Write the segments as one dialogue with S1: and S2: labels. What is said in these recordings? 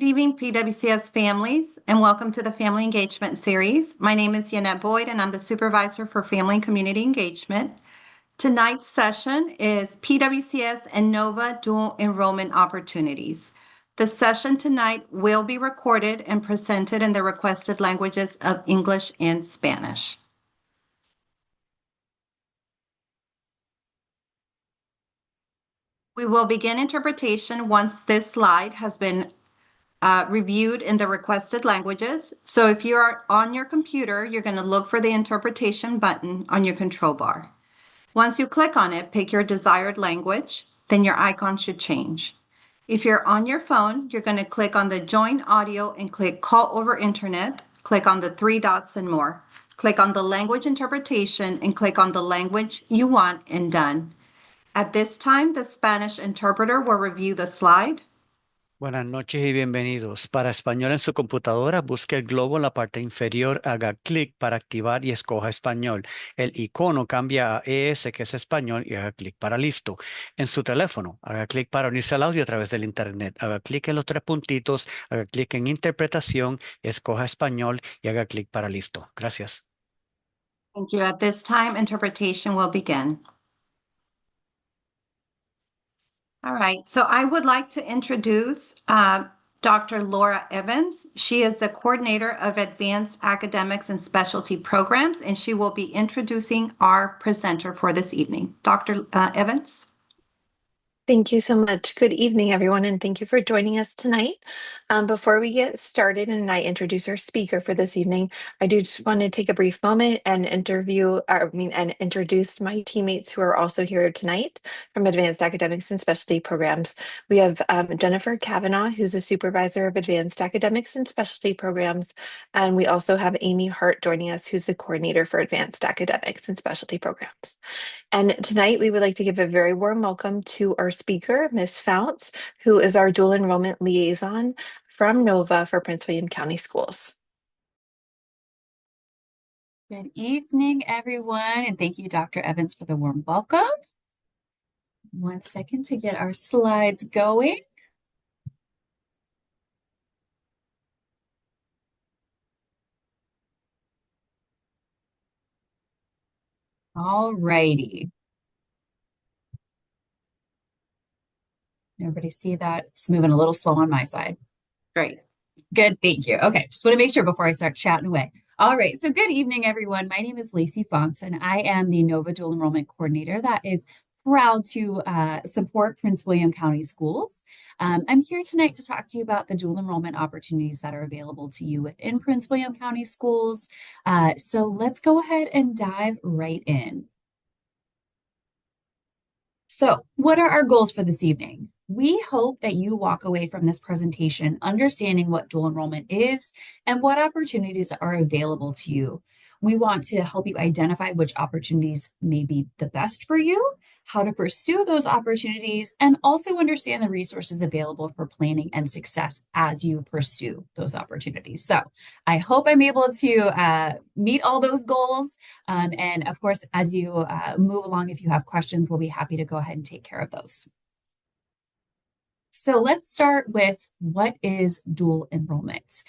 S1: Good evening, PWCS families, and welcome to the Family Engagement Series. My name is Yanette Boyd, and I'm the Supervisor for Family and Community Engagement. Tonight's session is PWCS and NOVA Dual Enrollment Opportunities. The session tonight will be recorded and presented in the requested languages of English and Spanish. We will begin interpretation once this slide has been reviewed in the requested languages. So if you are on your computer, you're going to look for the interpretation button on your control bar. Once you click on it, pick your desired language, then your icon should change. If you're on your phone, you're going to click on the Join Audio and click Call over Internet. Click on the three dots and more. Click on the language interpretation and click on the language you want and done. At this time, the Spanish interpreter will review the slide.
S2: Buenas noches y bienvenidos. Para español en su computadora, busque el globo en la parte inferior, haga clic para activar y escoja español. El icono cambia a ES, que es español, y haga clic para listo. En su teléfono, haga clic para unirse al audio a través del internet. Haga clic en los tres puntitos, haga clic en interpretación, escoja español y haga clic para listo. Gracias.
S1: Thank you. At this time, interpretation will begin. All right, so I would like to introduce Dr. Laura Evans. She is the coordinator of Advanced Academics and Specialty Programs, and she will be introducing our presenter for this evening. Dr. Evans.
S3: Thank you so much. Good evening, everyone, and thank you for joining us tonight. Before we get started and I introduce our speaker for this evening, I do just want to take a brief moment and introduce my teammates who are also here tonight from Advanced Academics and Specialty Programs. We have Jennifer Kavanaugh, who's a supervisor of Advanced Academics and Specialty Programs, and we also have Amy Hart joining us, who's the coordinator for Advanced Academics and Specialty Programs. And tonight we would like to give a very warm welcome to our speaker, Ms. Founts, who is our dual enrollment liaison from NOVA for Prince William County Schools.
S4: Good evening, everyone, and thank you, Dr. Evans, for the warm welcome. 1 second to get our slides going. All righty. Everybody see that? It's moving a little slow on my side.
S1: Great.
S4: Good, thank you. Okay, just want to make sure before I start chatting away. All right, so good evening, everyone. My name is Lacey Fonks, and I am the NOVA Dual Enrollment Coordinator that is proud to support Prince William County Schools. I'm here tonight to talk to you about the dual enrollment opportunities that are available to you within Prince William County Schools. So let's go ahead and dive right in. So what are our goals for this evening? We hope that you walk away from this presentation understanding what dual enrollment is and what opportunities are available to you. We want to help you identify which opportunities may be the best for you, how to pursue those opportunities, and also understand the resources available for planning and success as you pursue those opportunities. So I hope I'm able to meet all those goals. And of course, as you move along, if you have questions, we'll be happy to go ahead and take care of those. So let's start with what is dual enrollment?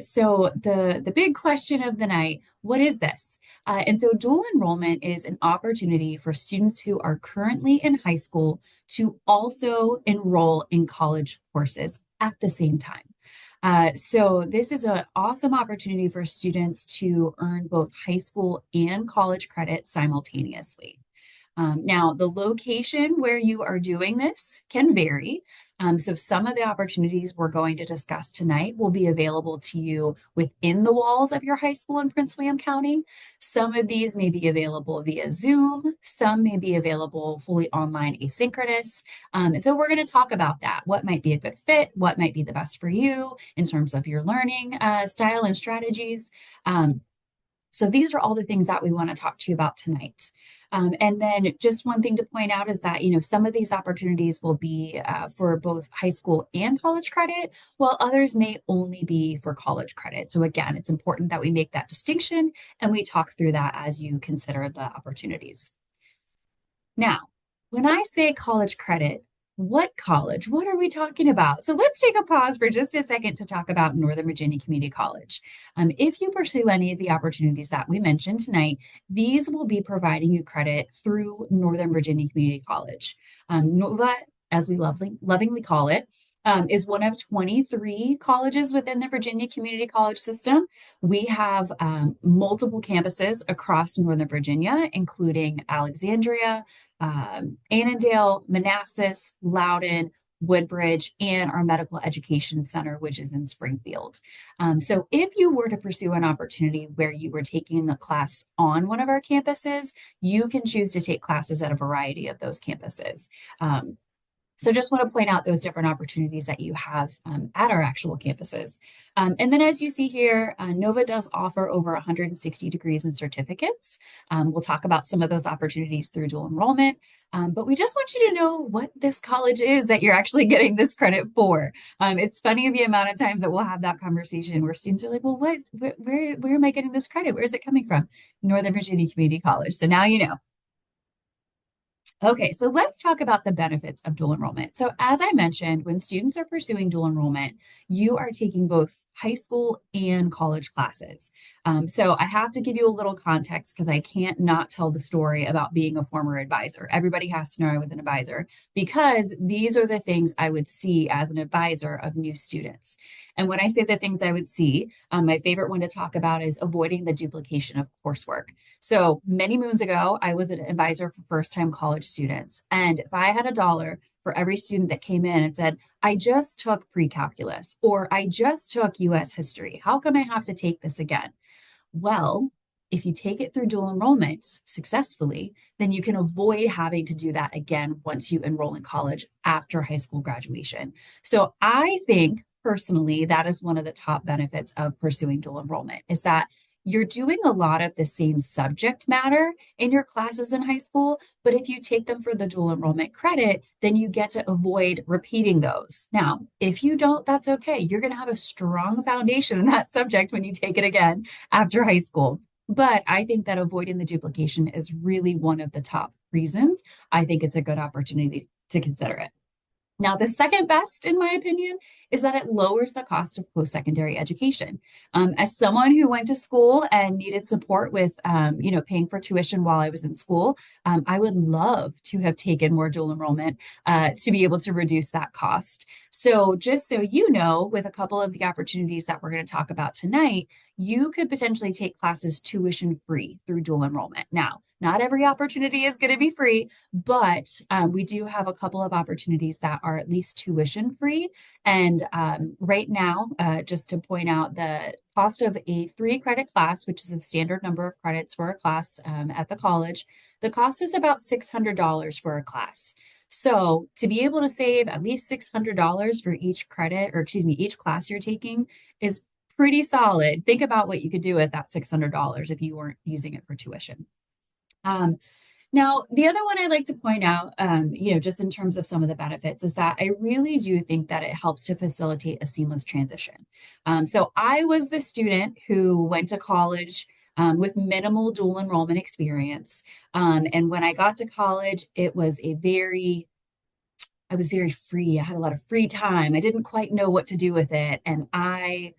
S4: So the big question of the night, what is this? And so dual enrollment is an opportunity for students who are currently in high school to also enroll in college courses at the same time. So this is an awesome opportunity for students to earn both high school and college credit simultaneously. Now, the location where you are doing this can vary. So some of the opportunities we're going to discuss tonight will be available to you within the walls of your high school in Prince William County. Some of these may be available via Zoom. Some may be available fully online asynchronous. And so we're going to talk about that. What might be a good fit? What might be the best for you in terms of your learning style and strategies? So these are all the things that we want to talk to you about tonight. And then just one thing to point out is that, some of these opportunities will be for both high school and college credit, while others may only be for college credit. So again, it's important that we make that distinction and we talk through that as you consider the opportunities. Now, when I say college credit, What college? What are we talking about? So let's take a pause for just a second to talk about Northern Virginia Community College. If you pursue any of the opportunities that we mentioned tonight, these will be providing you credit through Northern Virginia Community College. NOVA, as we lovingly call it, is one of 23 colleges within the Virginia Community College system. We have multiple campuses across Northern Virginia, including Alexandria, Annandale, Manassas, Loudoun, Woodbridge, and our Medical Education Center, which is in Springfield. So if you were to pursue an opportunity where you were taking a class on one of our campuses, you can choose to take classes at a variety of those campuses. So just want to point out those different opportunities that you have at our actual campuses. And then as you see here, NOVA does offer over 160 degrees and certificates. We'll talk about some of those opportunities through dual enrollment. But we just want you to know what this college is that you're actually getting this credit for. It's funny the amount of times that we'll have that conversation where students are like, well, where am I getting this credit? Where is it coming from? Northern Virginia Community College. So now you know. Okay, so let's talk about the benefits of dual enrollment. So as I mentioned, when students are pursuing dual enrollment, you are taking both high school and college classes. So I have to give you a little context because I can't not tell the story about being a former advisor. Everybody has to know I was an advisor because these are the things I would see as an advisor of new students. And when I say the things I would see, my favorite one to talk about is avoiding the duplication of coursework. So many moons ago, I was an advisor for first-time college students. And if I had $1 for every student that came in and said, I just took pre-calculus or I just took US history, how come I have to take this again? Well, if you take it through dual enrollment successfully, then you can avoid having to do that again once you enroll in college after high school graduation. So I think personally, that is one of the top benefits of pursuing dual enrollment is that you're doing a lot of the same subject matter in your classes in high school, but if you take them for the dual enrollment credit, then you get to avoid repeating those. Now, if you don't, that's okay. You're going to have a strong foundation in that subject when you take it again after high school. But I think that avoiding the duplication is really one of the top reasons. I think it's a good opportunity to consider it. Now, the second best, in my opinion, is that it lowers the cost of post-secondary education. As someone who went to school and needed support with, paying for tuition while I was in school, I would love to have taken more dual enrollment to be able to reduce that cost. So just so you know, with a couple of the opportunities that we're going to talk about tonight, you could potentially take classes tuition-free through dual enrollment. Now, not every opportunity is going to be free, but we do have a couple of opportunities that are at least tuition-free. And right now, just to point out, the cost of a 3-credit class, which is the standard number of credits for a class at the college, the cost is about $600 for a class. So to be able to save at least $600 for each credit, or excuse me, each class you're taking is pretty solid. Think about what you could do with that $600 if you weren't using it for tuition. Now, the other one I'd like to point out, just in terms of some of the benefits, is that I really do think that it helps to facilitate a seamless transition. So I was the student who went to college with minimal dual enrollment experience. And when I got to college, I was very free. I had a lot of free time. I didn't quite know what to do with it, and I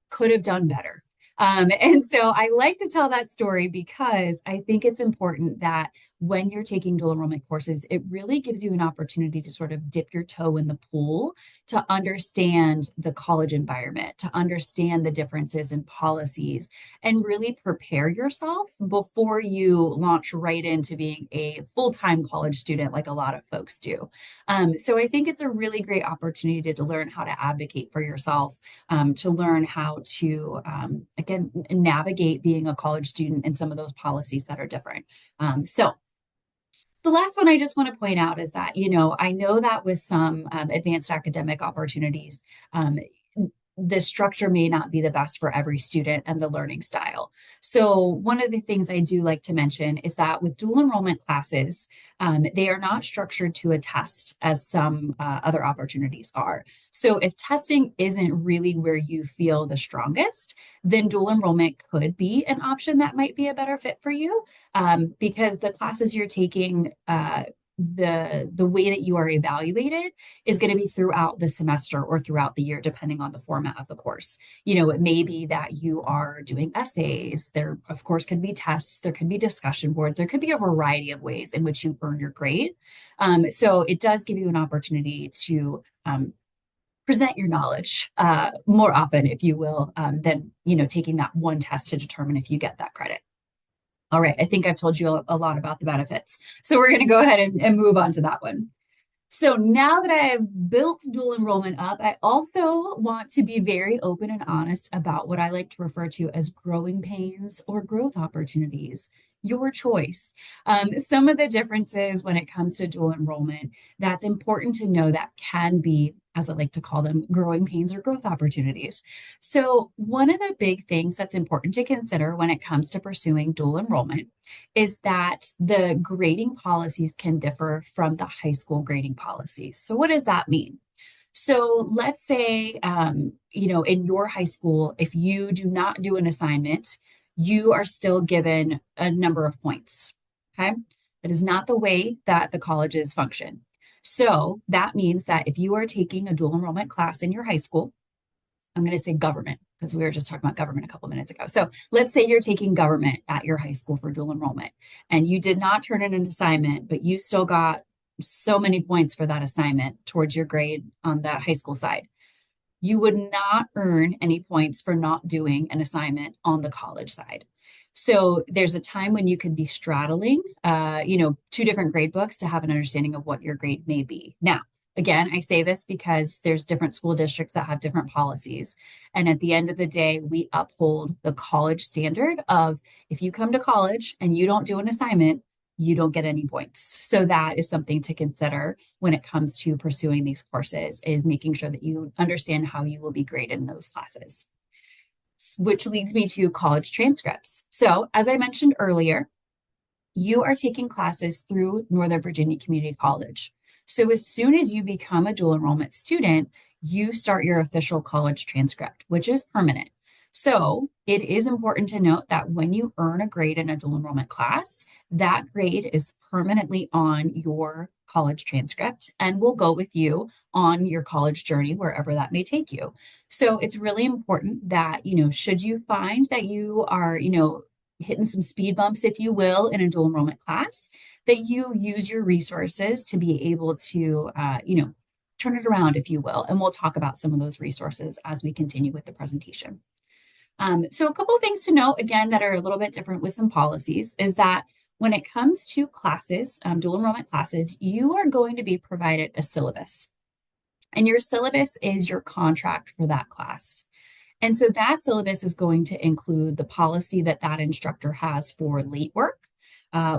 S4: could have done better. And so I like to tell that story because I think it's important that when you're taking dual enrollment courses, it really gives you an opportunity to sort of dip your toe in the pool, to understand the college environment, to understand the differences in policies, and really prepare yourself before you launch right into being a full-time college student like a lot of folks do. So I think it's a really great opportunity to learn how to advocate for yourself, to learn how to, again, navigate being a college student and some of those policies that are different. So the last one I just want to point out is that, I know that with some advanced academic opportunities, the structure may not be the best for every student and the learning style. So one of the things I do like to mention is that with dual enrollment classes, they are not structured to a test as some other opportunities are. So if testing isn't really where you feel the strongest, then dual enrollment could be an option that might be a better fit for you, because the classes you're taking the way that you are evaluated is going to be throughout the semester or throughout the year, depending on the format of the course. It may be that you are doing essays. There, of course, could be tests. There could be discussion boards. There could be a variety of ways in which you earn your grade. So it does give you an opportunity to present your knowledge more often, if you will, than taking that one test to determine if you get that credit. All right, I think I've told you a lot about the benefits. So we're going to go ahead and move on to that one. So now that I have built dual enrollment up, I also want to be very open and honest about what I like to refer to as growing pains or growth opportunities. Your choice. Some of the differences when it comes to dual enrollment that's important to know that can be, as I like to call them, growing pains or growth opportunities. So one of the big things that's important to consider when it comes to pursuing dual enrollment is that the grading policies can differ from the high school grading policies. So what does that mean? So let's say, in your high school, if you do not do an assignment, you are still given a number of points, okay? That is not the way that the colleges function. So that means that if you are taking a dual enrollment class in your high school, I'm going to say government, because we were just talking about government a couple minutes ago. So let's say you're taking government at your high school for dual enrollment, and you did not turn in an assignment, but you still got so many points for that assignment towards your grade on the high school side. You would not earn any points for not doing an assignment on the college side. So there's a time when you could be straddling, two different grade books to have an understanding of what your grade may be. Now, again, I say this because there's different school districts that have different policies. And at the end of the day, we uphold the college standard of if you come to college and you don't do an assignment, you don't get any points. So that is something to consider when it comes to pursuing these courses, is making sure that you understand how you will be graded in those classes. Which leads me to college transcripts. So as I mentioned earlier, you are taking classes through Northern Virginia Community College. So as soon as you become a dual enrollment student, you start your official college transcript, which is permanent. So it is important to note that when you earn a grade in a dual enrollment class, that grade is permanently on your college transcript and will go with you on your college journey, wherever that may take you. So it's really important that, should you find that you are, hitting some speed bumps, if you will, in a dual enrollment class, that you use your resources to be able to, turn it around, if you will. And we'll talk about some of those resources as we continue with the presentation. So a couple of things to note, again, that are a little bit different with some policies is that when it comes to classes, dual enrollment classes, you are going to be provided a syllabus. And your syllabus is your contract for that class. And so that syllabus is going to include the policy that instructor has for late work,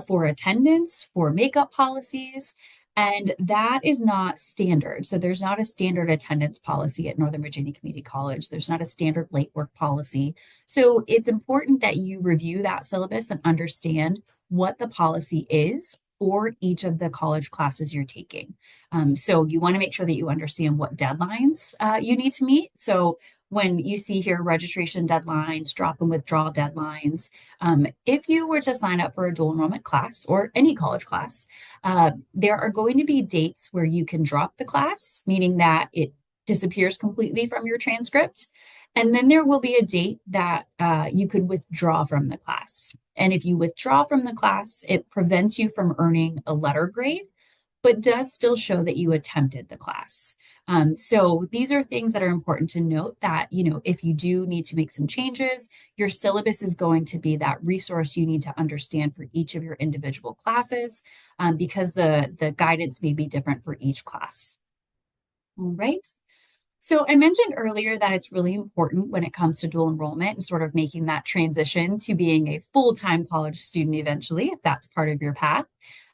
S4: for attendance, for makeup policies, and that is not standard. So there's not a standard attendance policy at Northern Virginia Community College. There's not a standard late work policy. So it's important that you review that syllabus and understand what the policy is for each of the college classes you're taking. So you want to make sure that you understand what deadlines you need to meet. So when you see here registration deadlines, drop and withdrawal deadlines, if you were to sign up for a dual enrollment class or any college class, there are going to be dates where you can drop the class, meaning that it disappears completely from your transcript. And then there will be a date that you could withdraw from the class. And if you withdraw from the class, it prevents you from earning a letter grade, but does still show that you attempted the class. So these are things that are important to note that, if you do need to make some changes, your syllabus is going to be that resource you need to understand for each of your individual classes, because the guidance may be different for each class. All right. So I mentioned earlier that it's really important when it comes to dual enrollment and sort of making that transition to being a full-time college student eventually, if that's part of your path,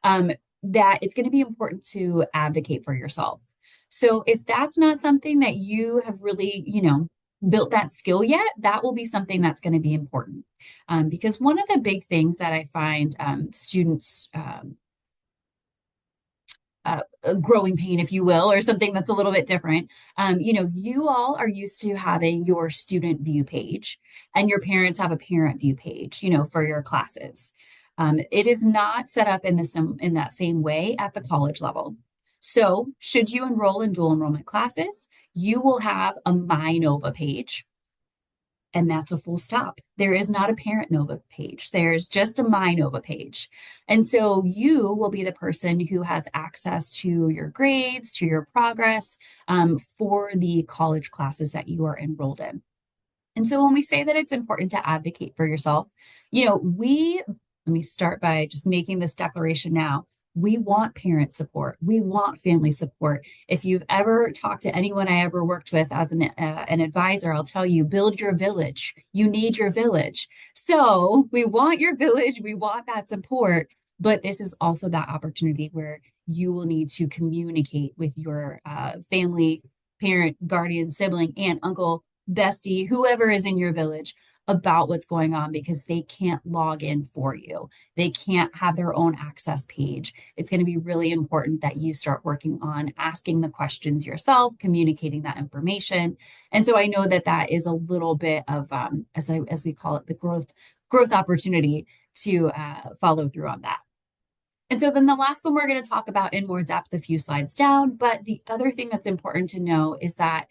S4: that it's going to be important to advocate for yourself. So if that's not something that you have really, built that skill yet, that will be something that's going to be important. Because one of the big things that I find students a growing pain, if you will, or something that's a little bit different. You all are used to having your student view page, and your parents have a parent view page, for your classes. It is not set up in that same way at the college level. So should you enroll in dual enrollment classes, you will have a My NOVA page, and that's a full stop. There is not a Parent NOVA page. There's just a My NOVA page. And so you will be the person who has access to your grades, to your progress for the college classes that you are enrolled in. And so when we say that it's important to advocate for yourself, let me start by just making this declaration now. We want parent support. We want family support. If you've ever talked to anyone I ever worked with as an advisor, I'll tell you, build your village. You need your village. So we want your village. We want that support. But this is also that opportunity where you will need to communicate with your family, parent, guardian, sibling, aunt, uncle, bestie, whoever is in your village about what's going on, because they can't log in for you. They can't have their own access page. It's going to be really important that you start working on asking the questions yourself, communicating that information. And so I know that that is a little bit of, as we call it, the growth opportunity to follow through on that. And so then the last one we're going to talk about in more depth a few slides down. But the other thing that's important to know is that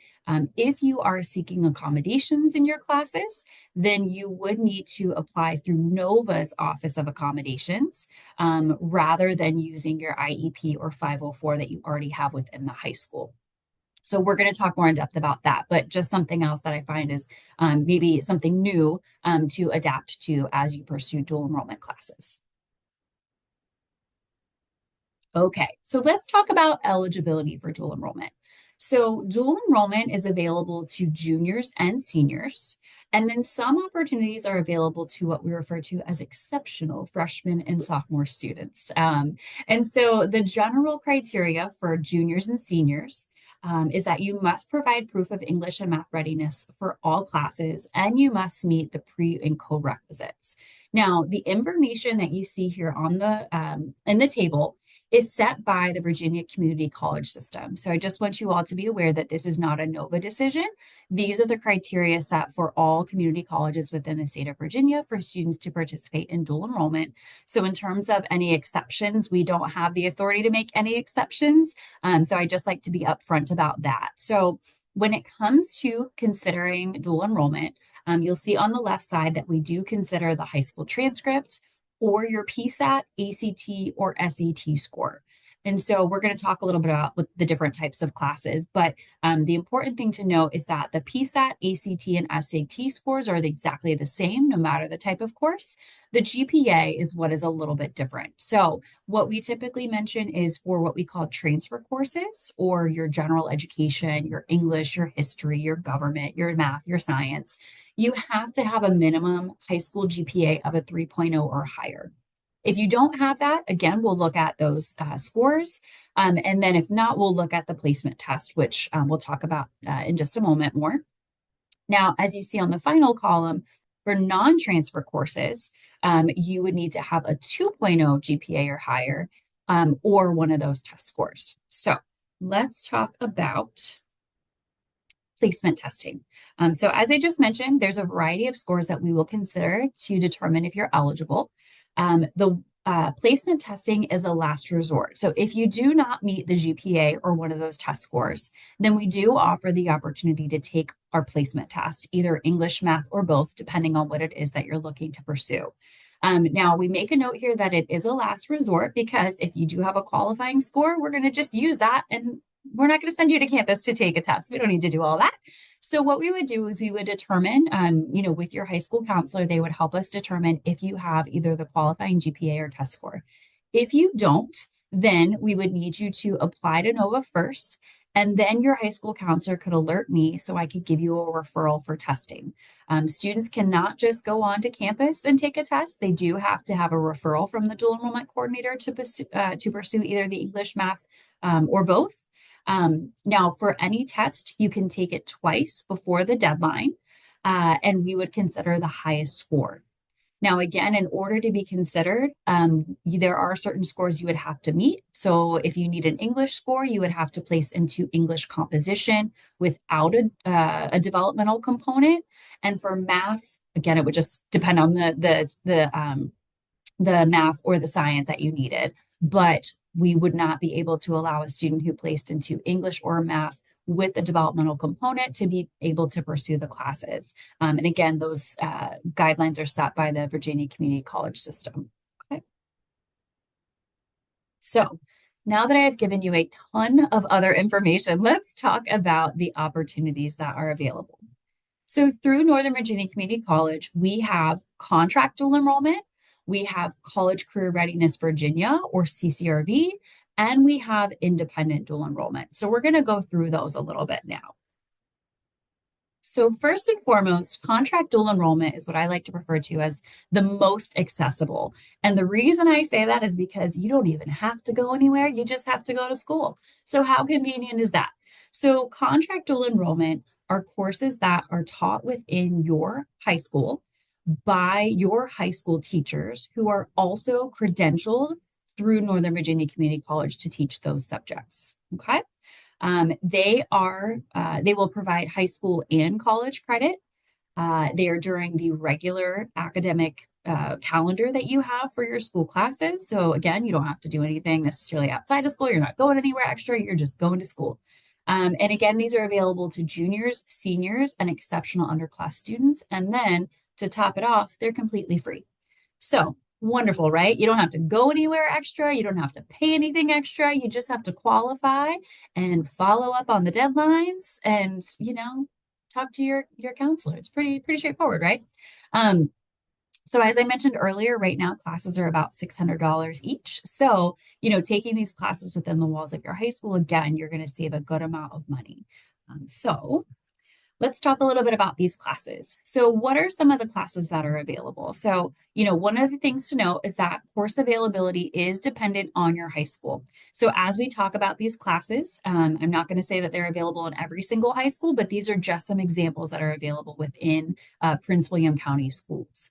S4: if you are seeking accommodations in your classes, then you would need to apply through NOVA's Office of Accommodations rather than using your IEP or 504 that you already have within the high school. So we're going to talk more in depth about that, but just something else that I find is maybe something new to adapt to as you pursue dual enrollment classes. Okay, so let's talk about eligibility for dual enrollment. So dual enrollment is available to juniors and seniors, and then some opportunities are available to what we refer to as exceptional freshmen and sophomore students. And so the general criteria for juniors and seniors is that you must provide proof of English and math readiness for all classes, and you must meet the pre and co-requisites. Now, the information that you see here on the in the table is set by the Virginia Community College System. So I just want you all to be aware that this is not a NOVA decision. These are the criteria set for all community colleges within the state of Virginia for students to participate in dual enrollment. So in terms of any exceptions, we don't have the authority to make any exceptions. So I just like to be upfront about that. So when it comes to considering dual enrollment, you'll see on the left side that we do consider the high school transcript or your PSAT, ACT, or SAT score. And so we're going to talk a little bit about the different types of classes, but the important thing to note is that the PSAT, ACT, and SAT scores are exactly the same, no matter the type of course. The GPA is what is a little bit different. So what we typically mention is for what we call transfer courses, or your general education, your English, your history, your government, your math, your science. You have to have a minimum high school GPA of a 3.0 or higher. If you don't have that, again, we'll look at those scores. And then if not, we'll look at the placement test, which we'll talk about in just a moment more. Now, as you see on the final column, for non-transfer courses, you would need to have a 2.0 GPA or higher, or one of those test scores. So let's talk about placement testing. So as I just mentioned, there's a variety of scores that we will consider to determine if you're eligible. The placement testing is a last resort. So if you do not meet the GPA or one of those test scores, then we do offer the opportunity to take our placement test, either English, math, or both, depending on what it is that you're looking to pursue. Now, we make a note here that it is a last resort, because if you do have a qualifying score, we're going to just use that, and we're not going to send you to campus to take a test. We don't need to do all that. So what we would do is we would determine, with your high school counselor, they would help us determine if you have either the qualifying GPA or test score. If you don't, then we would need you to apply to NOVA first, and then your high school counselor could alert me so I could give you a referral for testing. Students cannot just go on to campus and take a test. They do have to have a referral from the dual enrollment coordinator to pursue either the English, math, or both. Now, for any test, you can take it twice before the deadline, and we would consider the highest score. Now, again, in order to be considered, there are certain scores you would have to meet. So if you need an English score, you would have to place into English composition without a developmental component. And for math, again, it would just depend on the the math or the science that you needed, but we would not be able to allow a student who placed into English or math with the developmental component to be able to pursue the classes. And again, those guidelines are set by the Virginia Community College system. Okay. So now that I have given you a ton of other information, let's talk about the opportunities that are available. So through Northern Virginia Community College, we have contract dual enrollment, we have College Career Readiness Virginia, or CCRV, and we have independent dual enrollment. So we're going to go through those a little bit now. So first and foremost, contract dual enrollment is what I like to refer to as the most accessible. And the reason I say that is because you don't even have to go anywhere. You just have to go to school. So how convenient is that? So contract dual enrollment are courses that are taught within your high school by your high school teachers who are also credentialed through Northern Virginia Community College to teach those subjects. Okay. They will provide high school and college credit. They are during the regular academic calendar that you have for your school classes. So again, you don't have to do anything necessarily outside of school. You're not going anywhere extra. You're just going to school. And again, these are available to juniors, seniors, and exceptional underclass students. And then to top it off, they're completely free. So wonderful, right? You don't have to go anywhere extra. You don't have to pay anything extra. You just have to qualify and follow up on the deadlines and, talk to your counselor. It's pretty straightforward, right? So as I mentioned earlier, right now classes are about $600 each. So, taking these classes within the walls of your high school, again, you're going to save a good amount of money. So let's talk a little bit about these classes. So what are some of the classes that are available? So, one of the things to note is that course availability is dependent on your high school. So as we talk about these classes, I'm not going to say that they're available in every single high school, but these are just some examples that are available within Prince William County schools.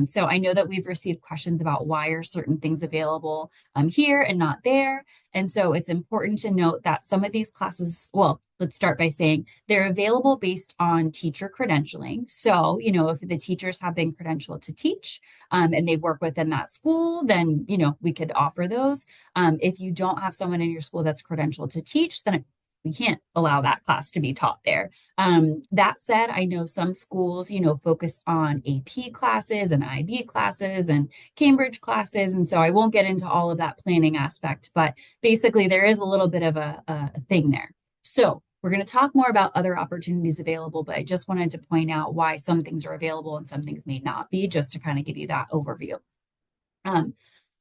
S4: So I know that we've received questions about why are certain things available here and not there. And so it's important to note that some of these classes, well, let's start by saying they're available based on teacher credentialing. So, if the teachers have been credentialed to teach and they work within that school, then, we could offer those. If you don't have someone in your school that's credentialed to teach, then we can't allow that class to be taught there. That said, I know some schools, focus on AP classes and IB classes and Cambridge classes. And so I won't get into all of that planning aspect, but basically there is a little bit of a thing there. So we're going to talk more about other opportunities available, but I just wanted to point out why some things are available and some things may not be, just to kind of give you that overview.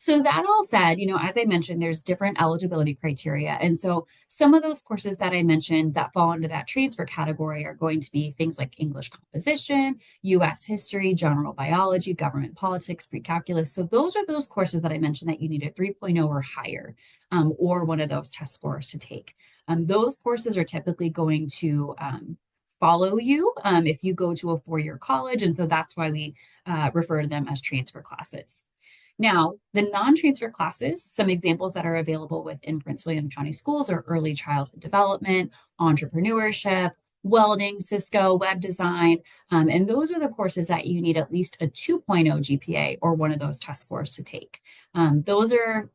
S4: So that all said, as I mentioned, there's different eligibility criteria. And so some of those courses that I mentioned that fall into that transfer category are going to be things like English composition, US history, general biology, government politics, pre-calculus. So those are those courses that I mentioned that you need a 3.0 or higher, or one of those test scores to take. Those courses are typically going to follow you if you go to a four-year college. And so that's why we refer to them as transfer classes. Now, the non-transfer classes, some examples that are available within Prince William County Schools are early childhood development, entrepreneurship, welding, Cisco, web design, and those are the courses that you need at least a 2.0 GPA or one of those test scores to take. Those are,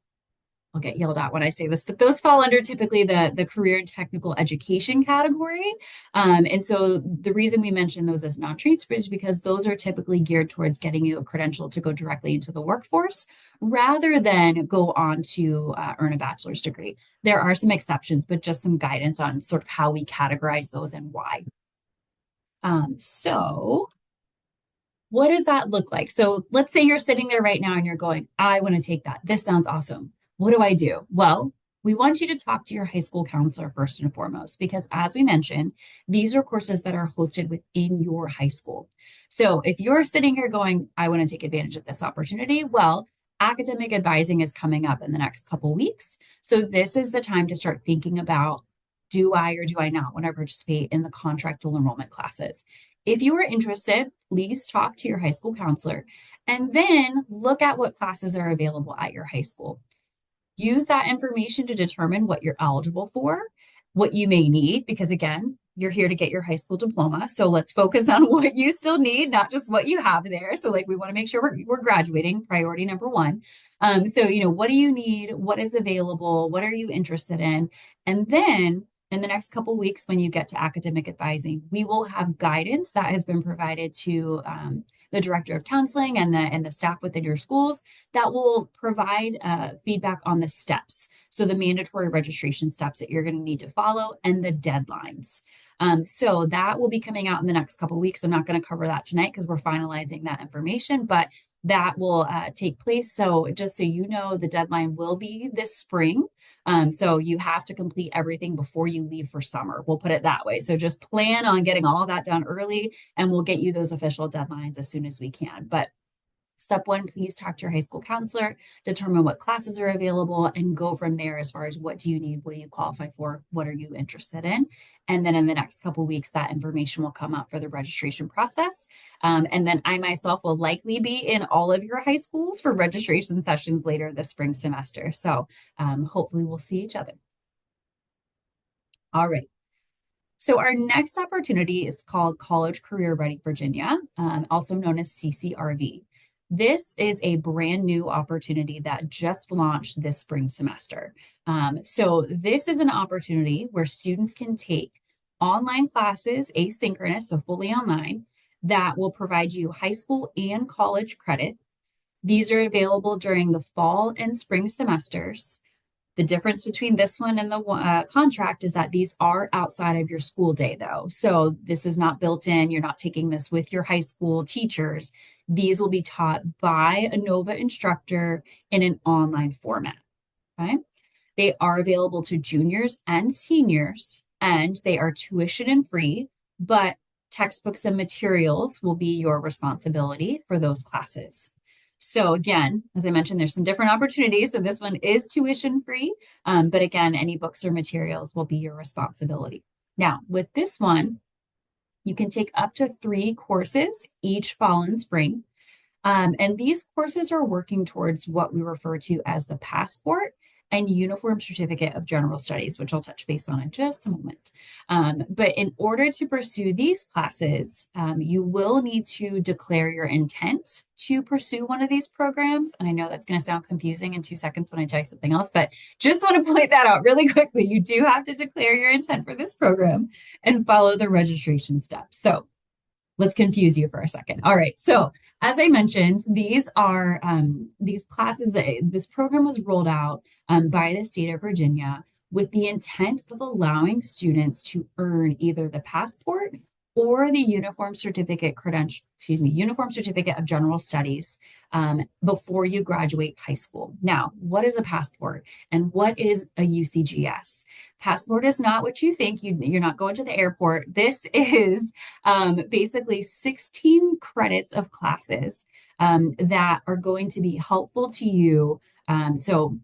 S4: I'll get yelled at when I say this, but those fall under typically the career and technical education category. And so the reason we mention those as non-transfer is because those are typically geared towards getting you a credential to go directly into the workforce rather than go on to earn a bachelor's degree. There are some exceptions, but just some guidance on sort of how we categorize those and why. So what does that look like? So let's say you're sitting there right now and you're going, I want to take that. This sounds awesome. What do I do? Well, we want you to talk to your high school counselor first and foremost, because as we mentioned, these are courses that are hosted within your high school. So if you're sitting here going, I want to take advantage of this opportunity, well, academic advising is coming up in the next couple weeks. So this is the time to start thinking about, do I or do I not want to participate in the contract dual enrollment classes? If you are interested, please talk to your high school counselor and then look at what classes are available at your high school. Use that information to determine what you're eligible for, what you may need, because again, you're here to get your high school diploma. So let's focus on what you still need, not just what you have there. So like we want to make sure we're graduating, priority number one. So, what do you need? What is available? What are you interested in? And then in the next couple of weeks, when you get to academic advising, we will have guidance that has been provided to the director of counseling and the staff within your schools that will provide feedback on the steps. So the mandatory registration steps that you're going to need to follow and the deadlines. So that will be coming out in the next couple of weeks. I'm not going to cover that tonight because we're finalizing that information, but that will take place. So just so you know, the deadline will be this spring. So you have to complete everything before you leave for summer. We'll put it that way. So just plan on getting all that done early, and we'll get you those official deadlines as soon as we can. But step one, please talk to your high school counselor, determine what classes are available, and go from there as far as what do you need, what do you qualify for, what are you interested in? And then in the next couple of weeks, that information will come up for the registration process. And then I myself will likely be in all of your high schools for registration sessions later this spring semester. So hopefully we'll see each other. All right. So our next opportunity is called College Career Ready Virginia, also known as CCRV. This is a brand new opportunity that just launched this spring semester. So this is an opportunity where students can take online classes, asynchronous, so fully online, that will provide you high school and college credit. These are available during the fall and spring semesters. The difference between this one and the contract is that these are outside of your school day, though. So this is not built in. You're not taking this with your high school teachers. These will be taught by a NOVA instructor in an online format. Okay? They are available to juniors and seniors, and they are tuition and free, but textbooks and materials will be your responsibility for those classes. So again, as I mentioned, there's some different opportunities. So this one is tuition free, but again, any books or materials will be your responsibility. Now, with this one, you can take up to 3 courses each fall and spring. And these courses are working towards what we refer to as the passport and uniform certificate of general studies, which I'll touch base on in just a moment. But in order to pursue these classes, you will need to declare your intent to pursue one of these programs. And I know that's going to sound confusing in 2 seconds when I tell you something else, but just want to point that out really quickly. You do have to declare your intent for this program and follow the registration steps. So let's confuse you for a second. All right. So as I mentioned, these are these classes that this program was rolled out by the state of Virginia with the intent of allowing students to earn either the passport or the uniform certificate of general studies before you graduate high school. Now, what is a passport and what is a UCGS? Passport is not what you think. You're not going to the airport. This is basically 16 credits of classes that are going to be helpful to you. So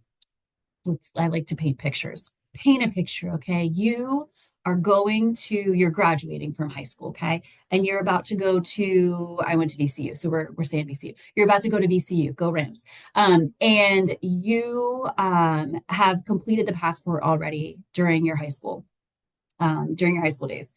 S4: I like to paint pictures. Paint a picture, okay? You're graduating from high school, okay? And you're about to go to, I went to VCU, so we're saying VCU. You're about to go to VCU, go Rams. And you have completed the passport already during your high school days.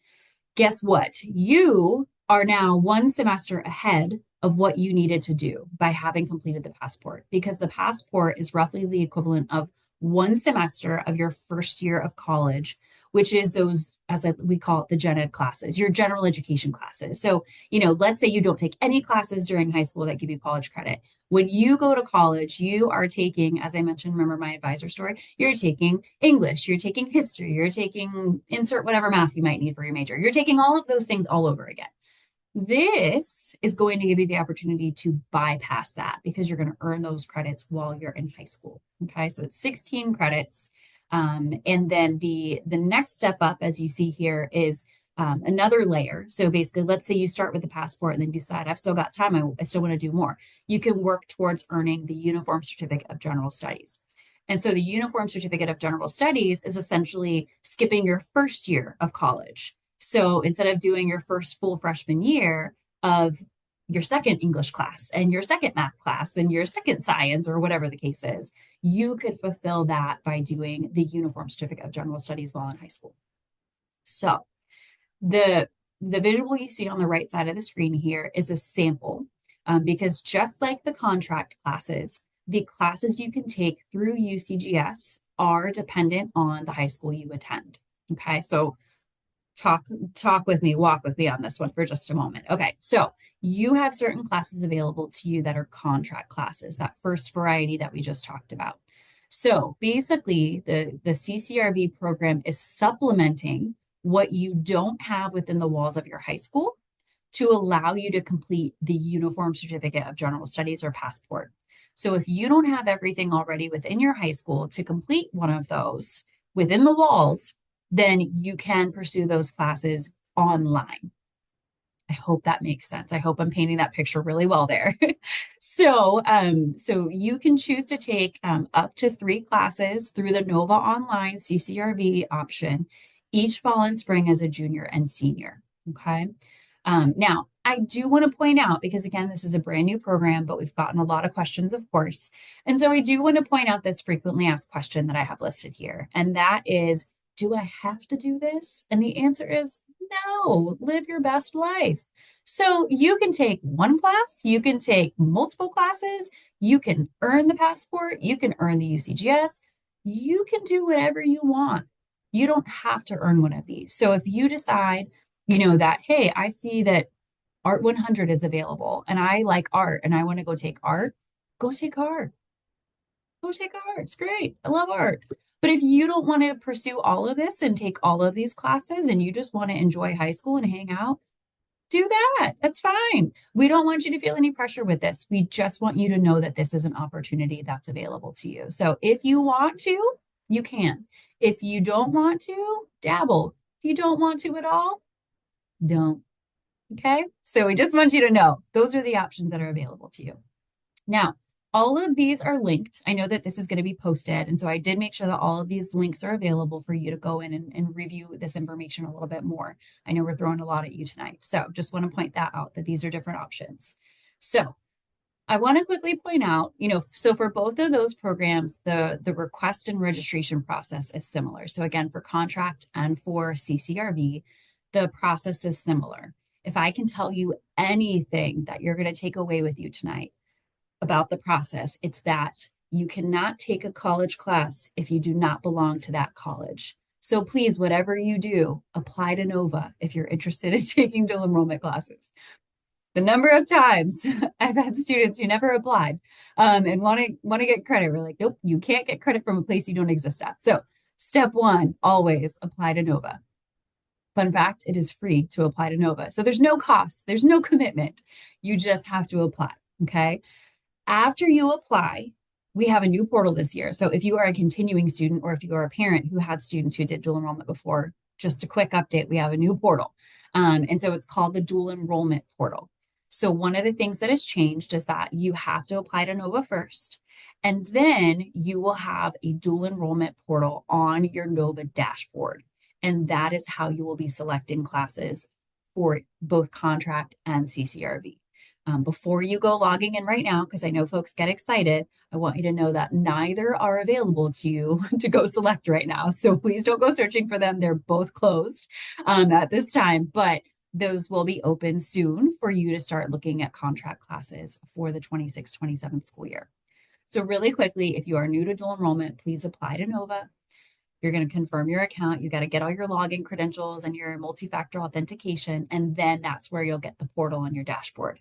S4: Guess what? You are now 1 semester ahead of what you needed to do by having completed the passport, because the passport is roughly the equivalent of 1 semester of your first year of college, which is those, we call it the gen ed classes, your general education classes. So, let's say you don't take any classes during high school that give you college credit. When you go to college, you are taking, as I mentioned, remember my advisor story, you're taking English, you're taking history, you're taking insert whatever math you might need for your major. You're taking all of those things all over again. This is going to give you the opportunity to bypass that because you're going to earn those credits while you're in high school. Okay, so it's 16 credits. And then the next step up, as you see here, is another layer. So basically, let's say you start with the passport and then decide, I've still got time, I still want to do more. You can work towards earning the Uniform Certificate of General Studies. And so the Uniform Certificate of General Studies is essentially skipping your first year of college. So instead of doing your first full freshman year of your second English class and your second math class and your second science or whatever the case is, you could fulfill that by doing the Uniform Certificate of General Studies while in high school. So The visual you see on the right side of the screen here is a sample, because just like the contract classes, the classes you can take through UCGS are dependent on the high school you attend. Okay, so talk with me, walk with me on this one for just a moment. Okay, so you have certain classes available to you that are contract classes, that first variety that we just talked about. So basically, the CCRV program is supplementing what you don't have within the walls of your high school to allow you to complete the Uniform Certificate of General Studies or Passport. So if you don't have everything already within your high school to complete one of those within the walls, then you can pursue those classes online. I hope that makes sense. I hope I'm painting that picture really well there. So you can choose to take up to 3 classes through the NOVA Online CCRV option each fall and spring as a junior and senior. Okay. Now, I do want to point out, because again, this is a brand new program, but we've gotten a lot of questions, of course. And so I do want to point out this frequently asked question that I have listed here. And that is, do I have to do this? And the answer is no, live your best life. So you can take one class, you can take multiple classes, you can earn the passport, you can earn the UCGS, you can do whatever you want. You don't have to earn one of these. So if you decide, that, hey, I see that Art 100 is available and I like art and I want to go take art, go take art. Go take art. It's great. I love art. But if you don't want to pursue all of this and take all of these classes and you just want to enjoy high school and hang out, do that. That's fine. We don't want you to feel any pressure with this. We just want you to know that this is an opportunity that's available to you. So if you want to, you can. If you don't want to, dabble. If you don't want to at all, don't. Okay? So we just want you to know those are the options that are available to you. Now, all of these are linked. I know that this is going to be posted, and so I did make sure that all of these links are available for you to go in and review this information a little bit more. I know we're throwing a lot at you tonight, so just want to point that out, that these are different options. So I want to quickly point out, so for both of those programs, the request and registration process is similar. So again, for contract and for CCRV, the process is similar. If I can tell you anything that you're going to take away with you tonight about the process, it's that you cannot take a college class if you do not belong to that college. So please, whatever you do, apply to NOVA if you're interested in taking dual enrollment classes. The number of times I've had students who never applied and want to get credit, we're like, nope, you can't get credit from a place you don't exist at. So step 1, always apply to NOVA. Fun fact, it is free to apply to NOVA. So there's no cost, there's no commitment. You just have to apply, okay? After you apply, we have a new portal this year. So if you are a continuing student or if you are a parent who had students who did dual enrollment before, just a quick update, we have a new portal. And so it's called the Dual Enrollment Portal. So one of the things that has changed is that you have to apply to NOVA first, and then you will have a dual enrollment portal on your NOVA dashboard. And that is how you will be selecting classes for both contract and CCRV. Before you go logging in right now, because I know folks get excited, I want you to know that neither are available to you to go select right now. So please don't go searching for them. They're both closed at this time, but those will be open soon for you to start looking at contract classes for the 26-27 school year. So really quickly, if you are new to dual enrollment, please apply to NOVA. You're going to confirm your account. You got to get all your login credentials and your multi-factor authentication, and then that's where you'll get the portal on your dashboard.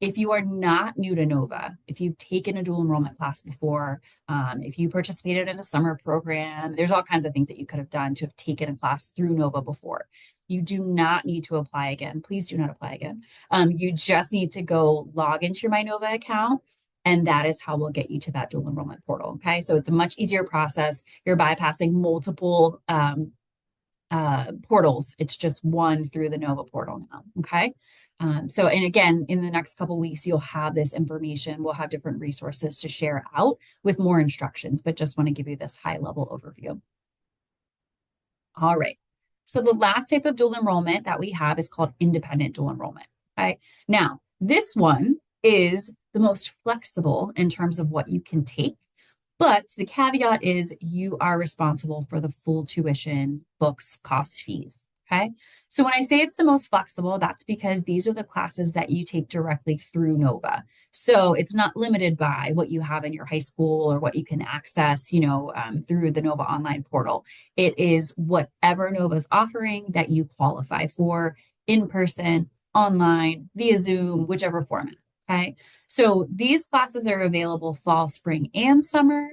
S4: If you are not new to NOVA, if you've taken a dual enrollment class before, if you participated in a summer program, there's all kinds of things that you could have done to have taken a class through NOVA before. You do not need to apply again. Please do not apply again. You just need to go log into your MyNOVA account, and that is how we'll get you to that dual enrollment portal, okay? So it's a much easier process. You're bypassing multiple portals. It's just one through the NOVA portal now, okay? And again, in the next couple of weeks, you'll have this information. We'll have different resources to share out with more instructions, but just want to give you this high-level overview. All right. So the last type of dual enrollment that we have is called independent dual enrollment, okay? Now, this one is the most flexible in terms of what you can take, but the caveat is you are responsible for the full tuition, books, costs, fees, Okay. So when I say it's the most flexible, that's because these are the classes that you take directly through NOVA. So it's not limited by what you have in your high school or what you can access, through the NOVA online portal. It is whatever NOVA is offering that you qualify for in person, online, via Zoom, whichever format. Okay. So these classes are available fall, spring, and summer.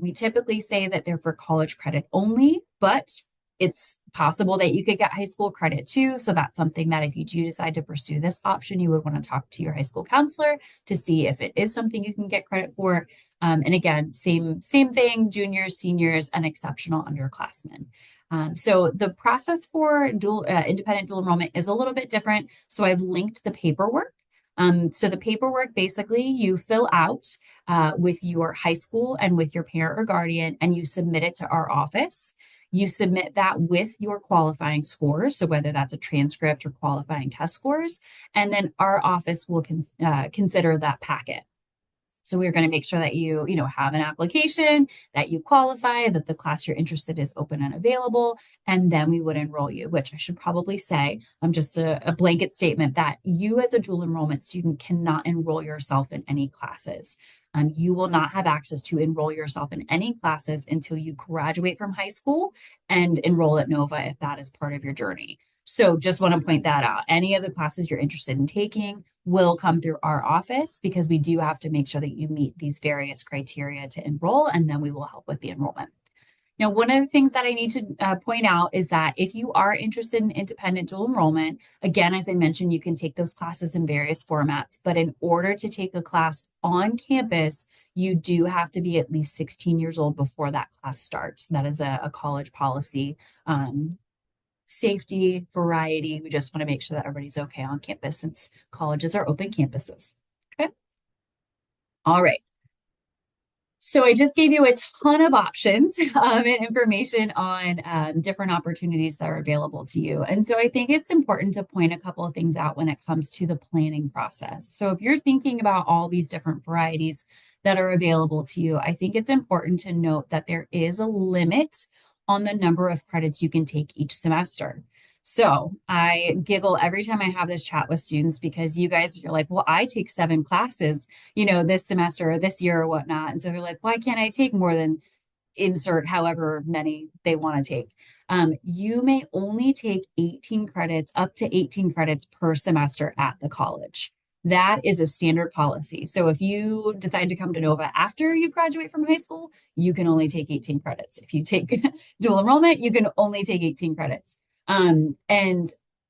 S4: We typically say that they're for college credit only, but it's possible that you could get high school credit too. So that's something that if you do decide to pursue this option, you would want to talk to your high school counselor to see if it is something you can get credit for. And again, same thing, juniors, seniors, and exceptional underclassmen. So the process for independent dual enrollment is a little bit different. So I've linked the paperwork. So the paperwork, basically, you fill out with your high school and with your parent or guardian, and you submit it to our office. You submit that with your qualifying scores, so whether that's a transcript or qualifying test scores, and then our office will consider that packet. So we're going to make sure that you have an application, that you qualify, that the class you're interested in is open and available, and then we would enroll you, which I should probably say, just a blanket statement that you as a dual enrollment student cannot enroll yourself in any classes. You will not have access to enroll yourself in any classes until you graduate from high school and enroll at NOVA if that is part of your journey. So just want to point that out. Any of the classes you're interested in taking will come through our office because we do have to make sure that you meet these various criteria to enroll, and then we will help with the enrollment. Now, one of the things that I need to point out is that if you are interested in independent dual enrollment, again, as I mentioned, you can take those classes in various formats, but in order to take a class on campus, you do have to be at least 16 years old before that class starts. That is a college policy. Safety, variety. We just want to make sure that everybody's okay on campus since colleges are open campuses. Okay. All right. So I just gave you a ton of options and information on different opportunities that are available to you. And so I think it's important to point a couple of things out when it comes to the planning process. So if you're thinking about all these different varieties that are available to you, I think it's important to note that there is a limit on the number of credits you can take each semester. So I giggle every time I have this chat with students because you guys are like, well, I take 7 classes, this semester or this year or whatnot. And so they're like, why can't I take more than insert however many they want to take? You may only take 18 credits, up to 18 credits per semester at the college. That is a standard policy. So if you decide to come to NOVA after you graduate from high school, you can only take 18 credits. If you take dual enrollment, you can only take 18 credits. And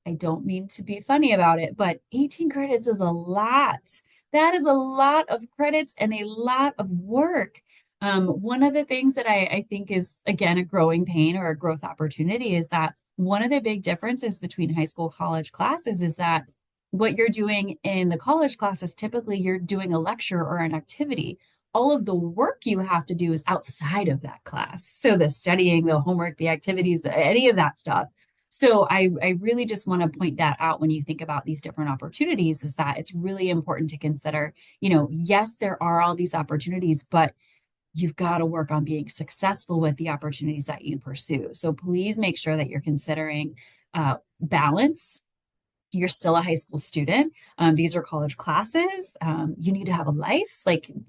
S4: I don't mean to be funny about it, but 18 credits is a lot. That is a lot of credits and a lot of work. One of the things that I think is, again, a growing pain or a growth opportunity is that one of the big differences between high school, college classes is that what you're doing in the college classes, typically you're doing a lecture or an activity. All of the work you have to do is outside of that class. So the studying, the homework, the activities, any of that stuff. So I really just want to point that out when you think about these different opportunities, is that it's really important to consider, yes, there are all these opportunities, but you've got to work on being successful with the opportunities that you pursue. So please make sure that you're considering balance. You're still a high school student. These are college classes. You need to have a life.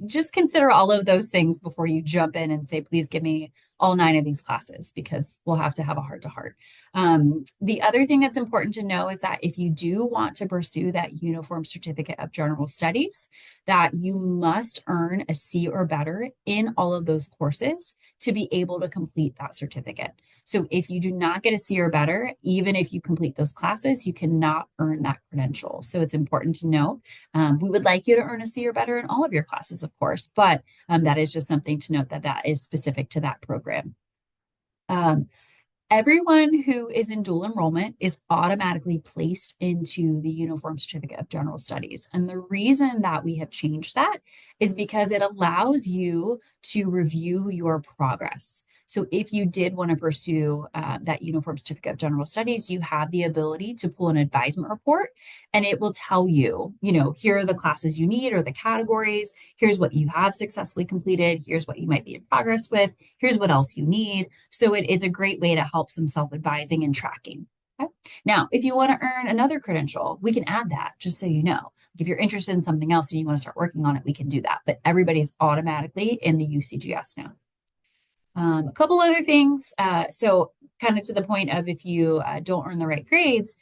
S4: Just consider all of those things before you jump in and say, please give me all 9 of these classes, because we'll have to have a heart-to-heart. The other thing that's important to know is that if you do want to pursue that Uniform Certificate of General Studies, that you must earn a C or better in all of those courses to be able to complete that certificate. So if you do not get a C or better, even if you complete those classes, you cannot earn that credential. So it's important to note. We would like you to earn a C or better in all of your classes, of course, but that is just something to note that is specific to that program. Everyone who is in dual enrollment is automatically placed into the Uniform Certificate of General Studies. And the reason that we have changed that is because it allows you to review your progress. So if you did want to pursue that Uniform Certificate of General Studies, you have the ability to pull an advisement report, and it will tell you, here are the classes you need or the categories. Here's what you have successfully completed. Here's what you might be in progress with. Here's what else you need. So it is a great way to help some self-advising and tracking. Okay. Now, if you want to earn another credential, we can add that, just so you know. If you're interested in something else and you want to start working on it, we can do that. But everybody's automatically in the UCGS now. A couple other things. So kind of to the point of if you don't earn the right grades,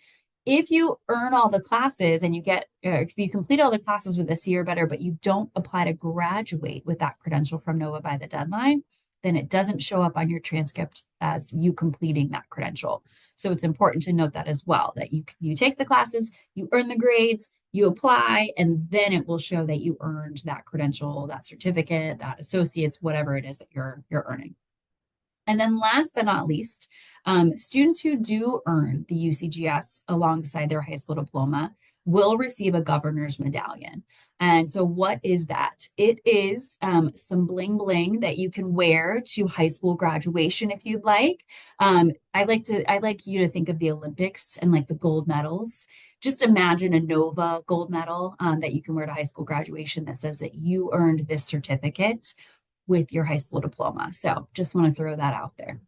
S4: if you earn all the classes and you get, if you complete all the classes with a C or better, but you don't apply to graduate with that credential from NOVA by the deadline, then it doesn't show up on your transcript as you completing that credential. So it's important to note that as well, that you take the classes, you earn the grades, you apply, and then it will show that you earned that credential, that certificate, that associate's, whatever it is that you're earning. And then last but not least, students who do earn the UCGS alongside their high school diploma will receive a governor's medallion. And so what is that? It is some bling bling that you can wear to high school graduation if you'd like. I like you to think of the Olympics and like the gold medals. Just imagine a NOVA gold medal that you can wear to high school graduation that says that you earned this certificate with your high school diploma. So just want to throw that out there.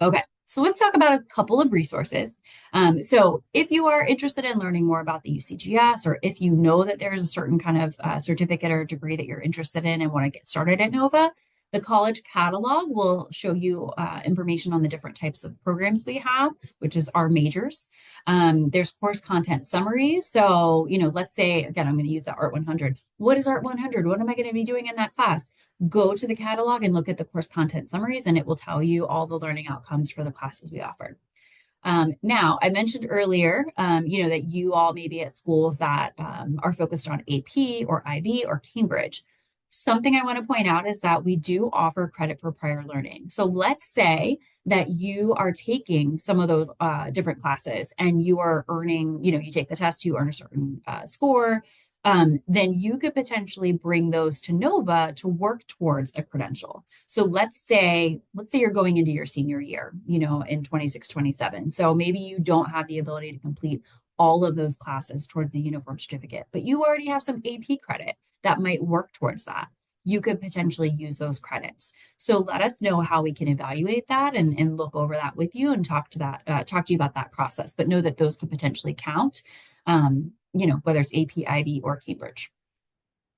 S4: Okay, so let's talk about a couple of resources. So if you are interested in learning more about the UCGS, or if you know that there's a certain kind of certificate or degree that you're interested in and want to get started at NOVA, the college catalog will show you information on the different types of programs we have, which is our majors. There's course content summaries. So, let's say, again, I'm going to use the Art 100. What is Art 100? What am I going to be doing in that class? Go to the catalog and look at the course content summaries, and it will tell you all the learning outcomes for the classes we offer. Now, I mentioned earlier, that you all may be at schools that are focused on AP or IB or Cambridge. Something I want to point out is that we do offer credit for prior learning. So let's say that you are taking some of those different classes and you are earning, you take the test, you earn a certain score, then you could potentially bring those to NOVA to work towards a credential. So let's say you're going into your senior year, in 26, 27. So maybe you don't have the ability to complete all of those classes towards the uniform certificate, but you already have some AP credit that might work towards that. You could potentially use those credits. So let us know how we can evaluate that and look over that with you and talk to you about that process, but know that those could potentially count, whether it's AP, IB, or Cambridge.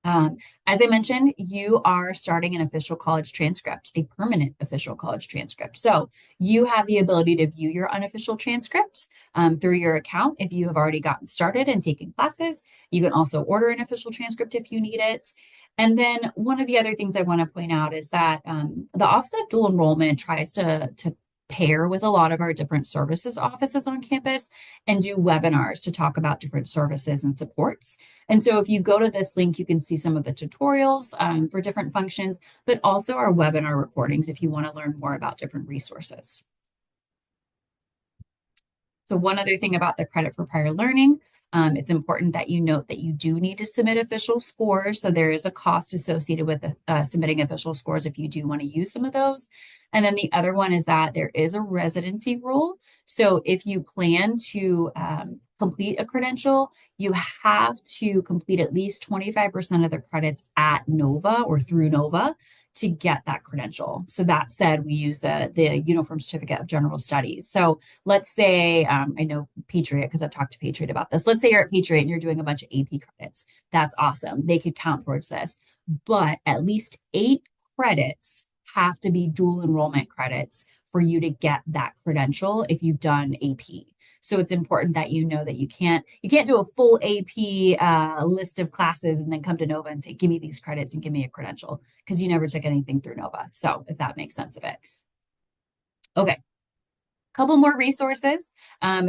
S4: As I mentioned, you are starting an official college transcript, a permanent official college transcript. So you have the ability to view your unofficial transcript through your account if you have already gotten started and taken classes. You can also order an official transcript if you need it. And then one of the other things I want to point out is that the Office of Dual Enrollment tries to pair with a lot of our different services offices on campus and do webinars to talk about different services and supports. And so if you go to this link, you can see some of the tutorials for different functions, but also our webinar recordings if you want to learn more about different resources. So one other thing about the credit for prior learning, it's important that you note that you do need to submit official scores. So there is a cost associated with submitting official scores if you do want to use some of those. And then the other one is that there is a residency rule. So if you plan to complete a credential, you have to complete at least 25% of the credits at NOVA or through NOVA to get that credential. So that said, we use the Uniform Certificate of General Studies. So let's say, I know Patriot, because I've talked to Patriot about this. Let's say you're at Patriot and you're doing a bunch of AP credits. That's awesome. They could count towards this. But at least 8 credits have to be dual enrollment credits for you to get that credential if you've done AP. So it's important that you know that you can't do a full AP list of classes and then come to NOVA and say, give me these credits and give me a credential, because you never took anything through NOVA. So if that makes sense of it. Okay, couple more resources.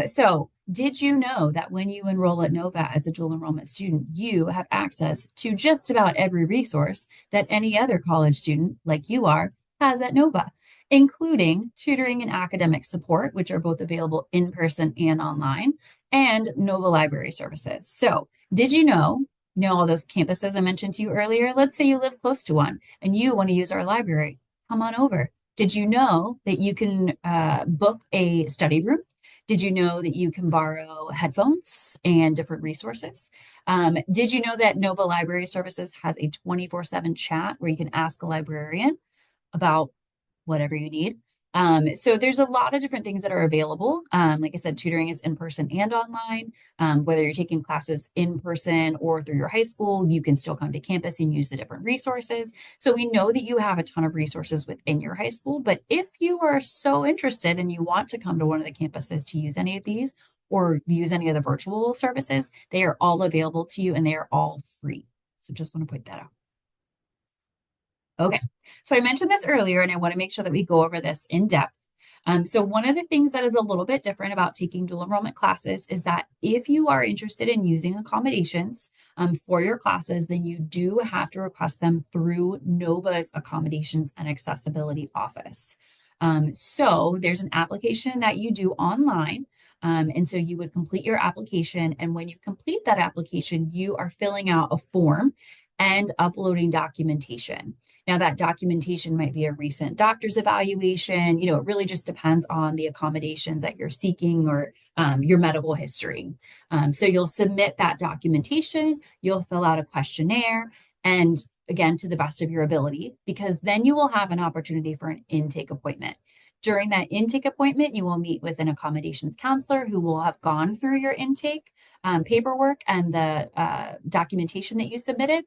S4: So did you know that when you enroll at NOVA as a dual enrollment student, you have access to just about every resource that any other college student like you are has at NOVA, including tutoring and academic support, which are both available in person and online, and NOVA library services. So did you know all those campuses I mentioned to you earlier? Let's say you live close to one and you want to use our library. Come on over. Did you know that you can book a study room? Did you know that you can borrow headphones and different resources? Did you know that NOVA Library Services has a 24/7 chat where you can ask a librarian about whatever you need? So there's a lot of different things that are available. Like I said, tutoring is in person and online. Whether you're taking classes in person or through your high school, you can still come to campus and use the different resources. So we know that you have a ton of resources within your high school, but if you are so interested and you want to come to one of the campuses to use any of these or use any of the virtual services, they are all available to you and they are all free. So just want to point that out. Okay, so I mentioned this earlier, and I want to make sure that we go over this in depth. So one of the things that is a little bit different about taking dual enrollment classes is that if you are interested in using accommodations for your classes, then you do have to request them through NOVA's Accommodations and Accessibility Office. So there's an application that you do online. And so you would complete your application, and when you complete that application, you are filling out a form and uploading documentation. Now, that documentation might be a recent doctor's evaluation. It really just depends on the accommodations that you're seeking or your medical history. So you'll submit that documentation, you'll fill out a questionnaire, and again, to the best of your ability, because then you will have an opportunity for an intake appointment. During that intake appointment, you will meet with an accommodations counselor who will have gone through your intake paperwork and the documentation that you submitted,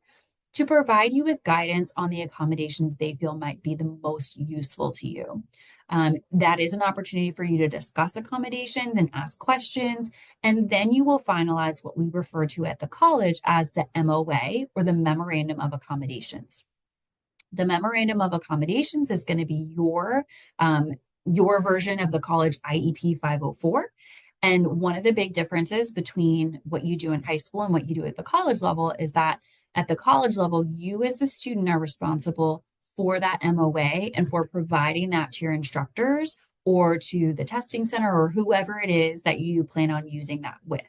S4: to provide you with guidance on the accommodations they feel might be the most useful to you. That is an opportunity for you to discuss accommodations and ask questions, and then you will finalize what we refer to at the college as the MOA, or the Memorandum of Accommodations. The Memorandum of Accommodations is going to be your version of the college IEP 504. And one of the big differences between what you do in high school and what you do at the college level is that at the college level, you as the student are responsible for that MOA and for providing that to your instructors or to the testing center or whoever it is that you plan on using that with.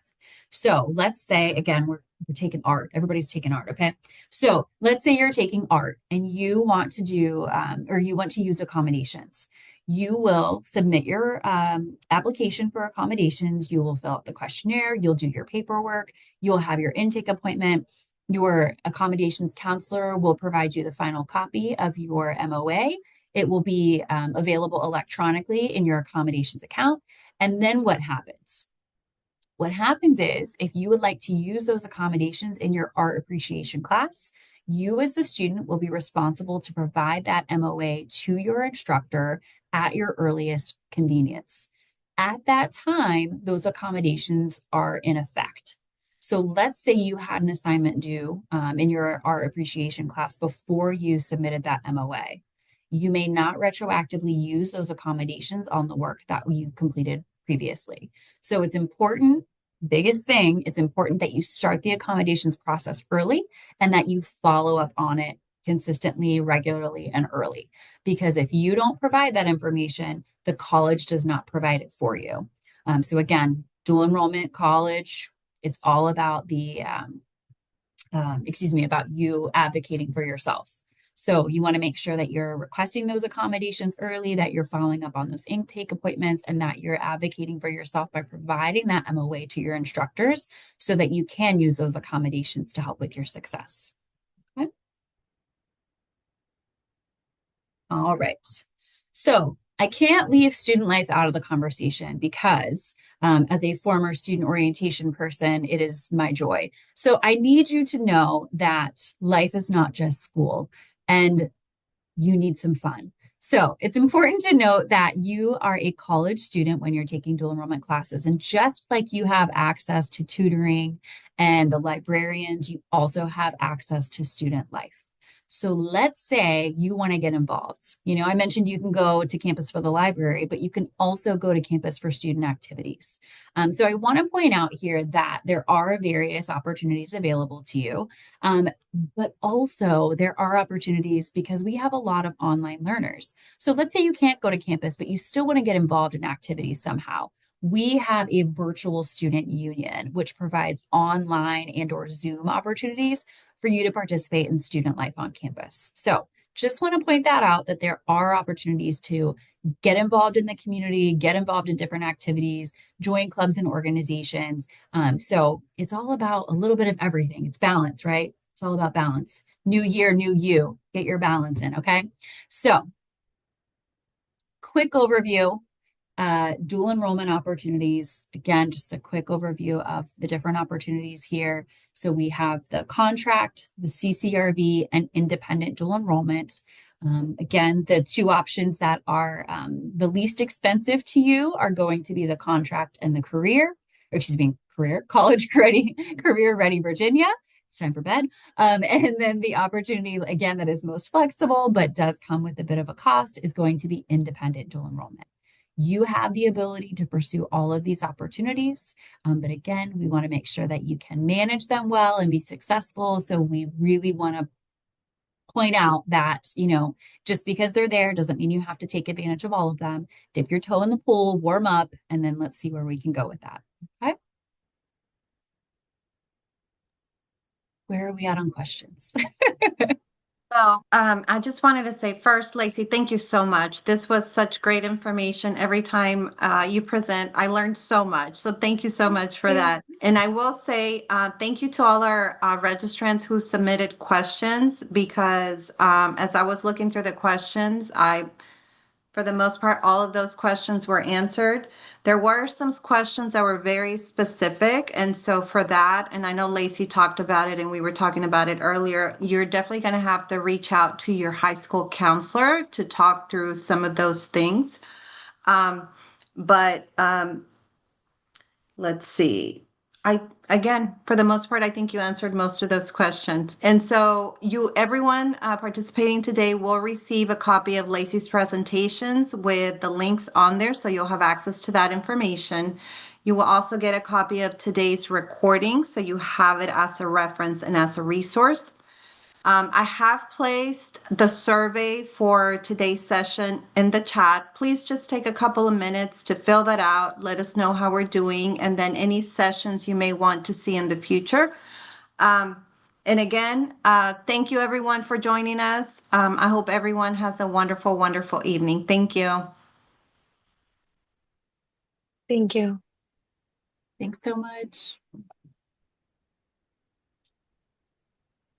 S4: So let's say, again, we're taking art. Everybody's taking art, okay? So let's say you're taking art and you want to do, or you want to use accommodations. You will submit your application for accommodations. You will fill out the questionnaire. You'll do your paperwork. You'll have your intake appointment. Your accommodations counselor will provide you the final copy of your MOA. It will be available electronically in your accommodations account. And then what happens? What happens is, if you would like to use those accommodations in your art appreciation class, you as the student will be responsible to provide that MOA to your instructor at your earliest convenience. At that time, those accommodations are in effect. So let's say you had an assignment due in your art appreciation class before you submitted that MOA. You may not retroactively use those accommodations on the work that you completed previously. So it's important, biggest thing, it's important that you start the accommodations process early and that you follow up on it consistently, regularly, and early. Because if you don't provide that information, the college does not provide it for you. So again, dual enrollment college, it's all about the, about you advocating for yourself. So you want to make sure that you're requesting those accommodations early, that you're following up on those intake appointments, and that you're advocating for yourself by providing that MOA to your instructors so that you can use those accommodations to help with your success. Okay. All right. So I can't leave student life out of the conversation because as a former student orientation person, it is my joy. So I need you to know that life is not just school and you need some fun. So it's important to note that you are a college student when you're taking dual enrollment classes. And just like you have access to tutoring and the librarians, you also have access to student life. So let's say you want to get involved. I mentioned you can go to campus for the library, but you can also go to campus for student activities. So I want to point out here that there are various opportunities available to you, but also there are opportunities because we have a lot of online learners. So let's say you can't go to campus, but you still want to get involved in activities somehow. We have a virtual student union, which provides online and/or Zoom opportunities for you to participate in student life on campus. So just want to point that out, that there are opportunities to get involved in the community, get involved in different activities, join clubs and organizations. So it's all about a little bit of everything. It's balance, right? It's all about balance. New year, new you. Get your balance in, okay? So quick overview, dual enrollment opportunities. Again, just a quick overview of the different opportunities here. So we have the contract, the CCRV, and independent dual enrollment. Again, the two options that are the least expensive to you are going to be the contract and the college ready, career ready Virginia. It's time for bed. And then the opportunity, again, that is most flexible, but does come with a bit of a cost, is going to be independent dual enrollment. You have the ability to pursue all of these opportunities. But again, we want to make sure that you can manage them well and be successful. So we really want to point out that, just because they're there doesn't mean you have to take advantage of all of them. Dip your toe in the pool, warm up, and then let's see where we can go with that. Okay. Where are we at on questions?
S1: So I just wanted to say first, Lacey, thank you so much. This was such great information. Every time you present, I learned so much. So thank you so much for that. And I will say thank you to all our registrants who submitted questions, because as I was looking through the questions, for the most part, all of those questions were answered. There were some questions that were very specific. And so for that, and I know Lacey talked about it and we were talking about it earlier, you're definitely going to have to reach out to your high school counselor to talk through some of those things. But let's see. Again, for the most part, I think you answered most of those questions. And so everyone participating today will receive a copy of Lacey's presentations with the links on there, so you'll have access to that information. You will also get a copy of today's recording, so you have it as a reference and as a resource. I have placed the survey for today's session in the chat. Please just take a couple of minutes to fill that out. Let us know how we're doing, and then any sessions you may want to see in the future. And again, thank you everyone for joining us. I hope everyone has a wonderful, wonderful evening. Thank you.
S3: Thank you.
S4: Thanks so much.